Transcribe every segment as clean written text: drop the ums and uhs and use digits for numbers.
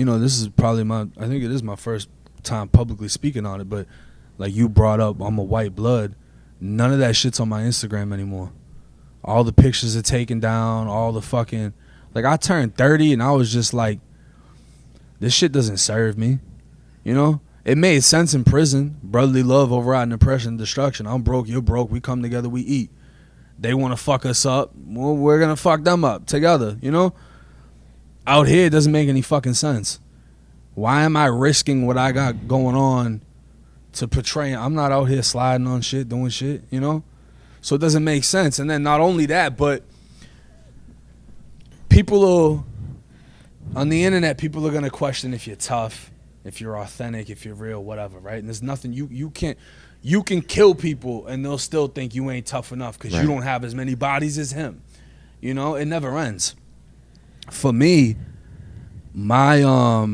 you know, this is probably I think it is my first time publicly speaking on it, but like you brought up, I'm a white blood. None of that shit's on my Instagram anymore. All the pictures are taken down, all the fucking, like I turned 30 and I was just like, this shit doesn't serve me, you know? It made sense in prison. Brotherly love overriding oppression and destruction. I'm broke, you're broke, we come together, we eat. They want to fuck us up, well, we're going to fuck them up together, you know? Out here, it doesn't make any fucking sense. Why am I risking what I got going on to portray? I'm not out here sliding on shit, doing shit, you know? So it doesn't make sense. And then not only that, but on the internet, people are going to question if you're tough, if you're authentic, if you're real, whatever, right? And there's nothing, you can kill people and they'll still think you ain't tough enough because you don't have as many bodies as him. You know, it never ends. For me, my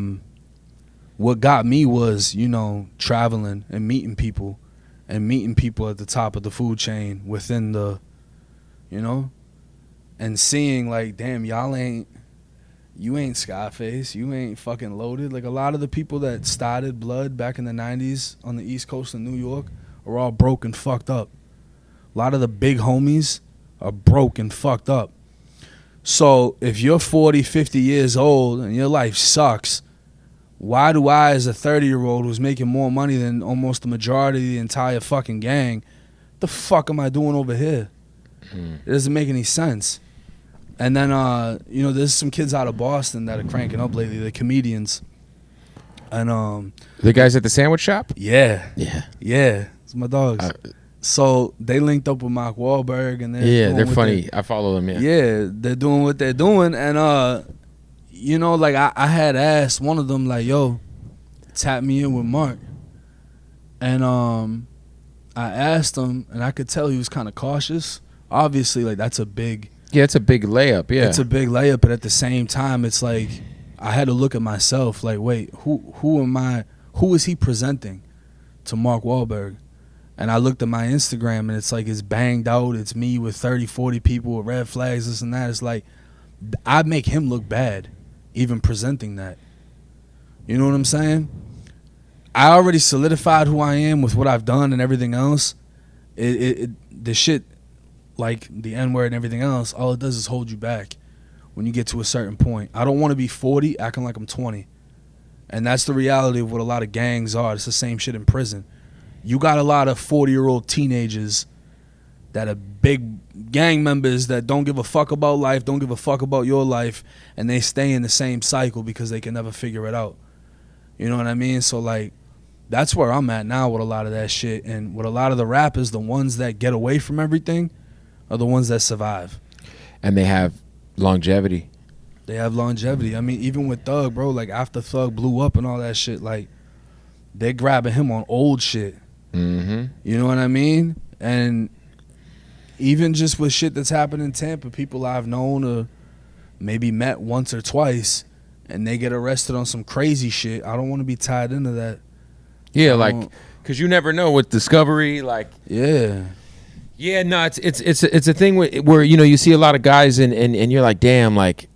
what got me was, you know, traveling and meeting people at the top of the food chain within the, you know, and seeing like, damn, you ain't Scarface, you ain't fucking loaded. Like a lot of the people that started Blood back in the 90s on the East Coast of New York are all broke and fucked up. A lot of the big homies are broke and fucked up. So if you're 40, 50 years old and your life sucks, why do I, as a 30-year-old who's making more money than almost the majority of the entire fucking gang, the fuck am I doing over here? It doesn't make any sense. And then, you know, there's some kids out of Boston that are cranking up lately. They're comedians. And the guys at the sandwich shop? Yeah. It's my dogs. So they linked up with Mark Wahlberg, and they're funny. I follow them. Yeah, they're doing what they're doing, and you know, like I had asked one of them, like, "Yo, tap me in with Mark," and I asked him, and I could tell he was kind of cautious. Obviously, like that's a big. Yeah, it's a big layup. Yeah, it's a big layup, but at the same time, it's like I had to look at myself, like, wait, who am I? Who is he presenting to Mark Wahlberg? And I looked at my Instagram, and it's like it's banged out. It's me with 30, 40 people with red flags, this and that. It's like I make him look bad, even presenting that. You know what I'm saying? I already solidified who I am with what I've done and everything else. The shit, like the N-word and everything else, all it does is hold you back when you get to a certain point. I don't want to be 40 acting like I'm 20. And that's the reality of what a lot of gangs are. It's the same shit in prison. You got a lot of 40-year-old teenagers that are big gang members that don't give a fuck about life, don't give a fuck about your life, and they stay in the same cycle because they can never figure it out. You know what I mean? So, like, that's where I'm at now with a lot of that shit. And with a lot of the rappers, the ones that get away from everything are the ones that survive. And they have longevity. They have longevity. I mean, even with Thug, bro, like, after Thug blew up and all that shit, like, they're grabbing him on old shit. Mm-hmm. You know what I mean? And even just with shit that's happened in Tampa, people I've known or maybe met once or twice, and they get arrested on some crazy shit. I don't want to be tied into that. Yeah, like, because you never know with Discovery, like. Yeah. Yeah, no, it's a thing where you know, you see a lot of guys and you're like, damn, like,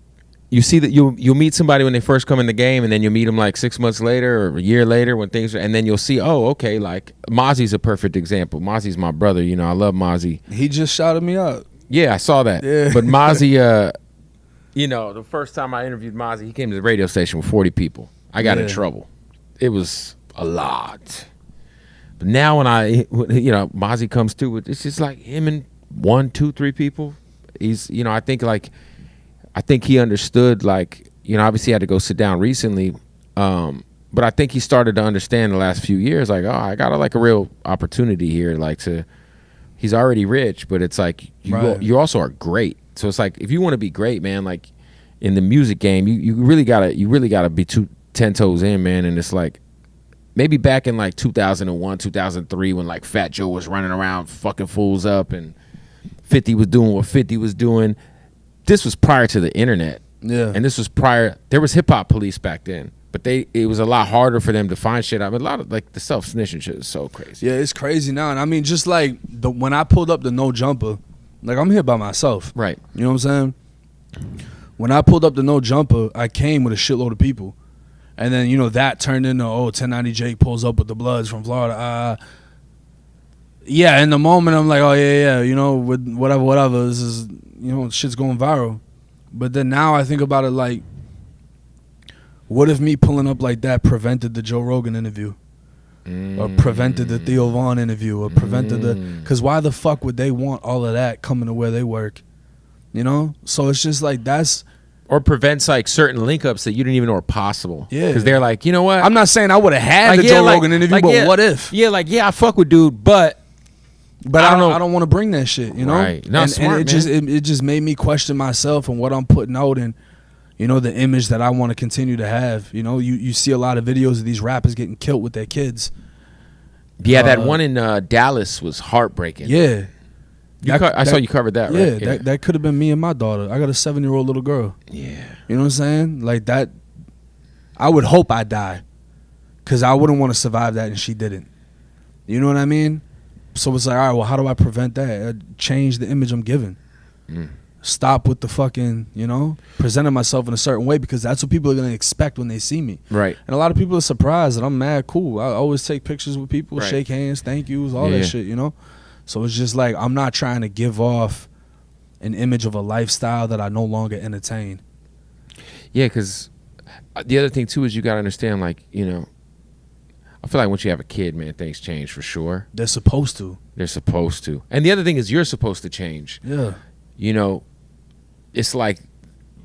you see that you'll meet somebody when they first come in the game, and then you'll meet them like 6 months later or a year later when things are, and then you'll see, oh, okay, like Mozzie's a perfect example. Mozzie's my brother, you know, I love Mozzie. He just shouted me out. Yeah, I saw that. Yeah. But Mozzie, you know, the first time I interviewed Mozzie, he came to the radio station with 40 people. I got in trouble. It was a lot. But now when you know, Mozzie comes through, it's just like him and 1, 2, 3 people. He's, you know, I think he understood, like, you know, obviously he had to go sit down recently, but I think he started to understand the last few years, like, oh, I got like a real opportunity here, like he's already rich, but it's like you also are great. So it's like, if you want to be great, man, like in the music game, you really gotta be 10 toes in, man. And it's like, maybe back in like 2001, 2003, when like Fat Joe was running around fucking fools up and 50 was doing what 50 was doing. This was prior to the internet. Yeah. And this was prior, there was hip hop police back then, but it was a lot harder for them to find shit. I mean, a lot of like the self-snitching shit is so crazy. Yeah, it's crazy now. And I mean, just like when I pulled up the No Jumper, like, I'm here by myself. Right. You know what I'm saying? When I pulled up the No Jumper, I came with a shitload of people. And then, you know, that turned into, 1090 Jake pulls up with the Bloods from Florida. Yeah, in the moment, I'm like, oh, yeah, you know, with whatever. This is, you know, shit's going viral. But then now I think about it like, what if me pulling up like that prevented the Joe Rogan interview? Or prevented the Theo Vaughn interview? Or prevented the... Because why the fuck would they want all of that coming to where they work? You know? So it's just like, that's... Or prevents like certain link ups that you didn't even know were possible. Yeah. Because they're like, you know what? I'm not saying I would have had like, the Joe Rogan interview, but what if? Yeah, like, yeah, I fuck with dude, but I don't know. I don't want to bring that shit, you know? Right. Not smart, and it just made me question myself and what I'm putting out and, you know, the image that I want to continue to have. You know, you see a lot of videos of these rappers getting killed with their kids. Yeah, that one in Dallas was heartbreaking. Yeah. I saw you covered that, right? Yeah, that could have been me and my daughter. I got a 7-year-old little girl. Yeah. You know what I'm saying? Like that, I would hope I die because I wouldn't want to survive that and she didn't. You know what I mean? So it's like, all right, well, how do I prevent that? Change the image I'm giving. Stop with the fucking, you know, presenting myself in a certain way because that's what people are going to expect when they see me. Right. And a lot of people are surprised that I'm mad cool. I always take pictures with people, right. Shake hands, thank yous, all that shit, you know? So it's just like I'm not trying to give off an image of a lifestyle that I no longer entertain. Yeah, because the other thing, too, is you got to understand, like, you know, I feel like once you have a kid, man, things change for sure. They're supposed to. They're supposed to. And the other thing is you're supposed to change. Yeah. You know, it's like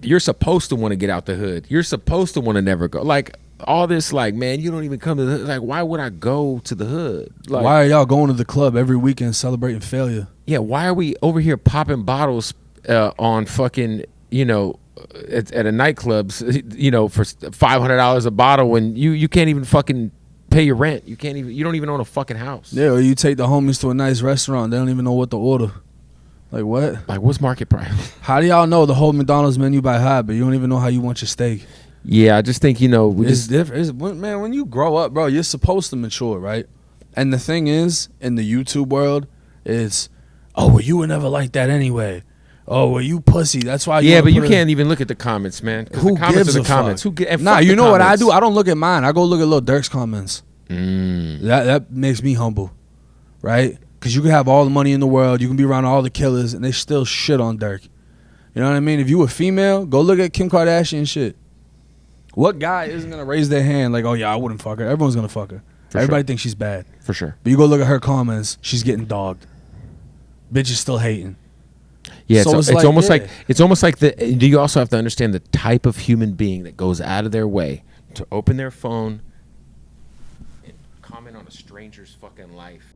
you're supposed to want to get out the hood. You're supposed to want to never go. Like, all this, like, man, you don't even come to the hood. Like, why would I go to the hood? Like, why are y'all going to the club every weekend celebrating failure? Yeah, why are we over here popping bottles on fucking, you know, at a nightclubs, you know, for $500 a bottle when you can't even fucking pay your rent. You don't even own a fucking house. Yeah, or you take the homies to a nice restaurant, they don't even know what to order. Like what? Like what's market price? How do y'all know the whole McDonald's menu by heart, but you don't even know how you want your steak? Yeah, I just think, you know, it's different. Man, when you grow up, bro, you're supposed to mature, right? And the thing is, in the YouTube world, it's, oh, well, you were never like that anyway. Oh, well, you pussy. That's why. Yeah, but you can't even look at the comments, man. Who the comments gives are a the comments. fuck? Nah, you know what I do? I don't look at mine. I go look at Lil Durk's comments. That makes me humble, right? Because you can have all the money in the world, you can be around all the killers, and they still shit on Durk. You know what I mean? If you a female, go look at Kim Kardashian shit. What guy isn't gonna raise their hand like, oh yeah, I wouldn't fuck her? Everyone's gonna fuck her. Everybody thinks she's bad. For sure. But you go look at her comments, she's getting dogged. Bitch is still hating. Yeah, so it's almost like do you also have to understand the type of human being that goes out of their way to open their phone and comment on a stranger's fucking life?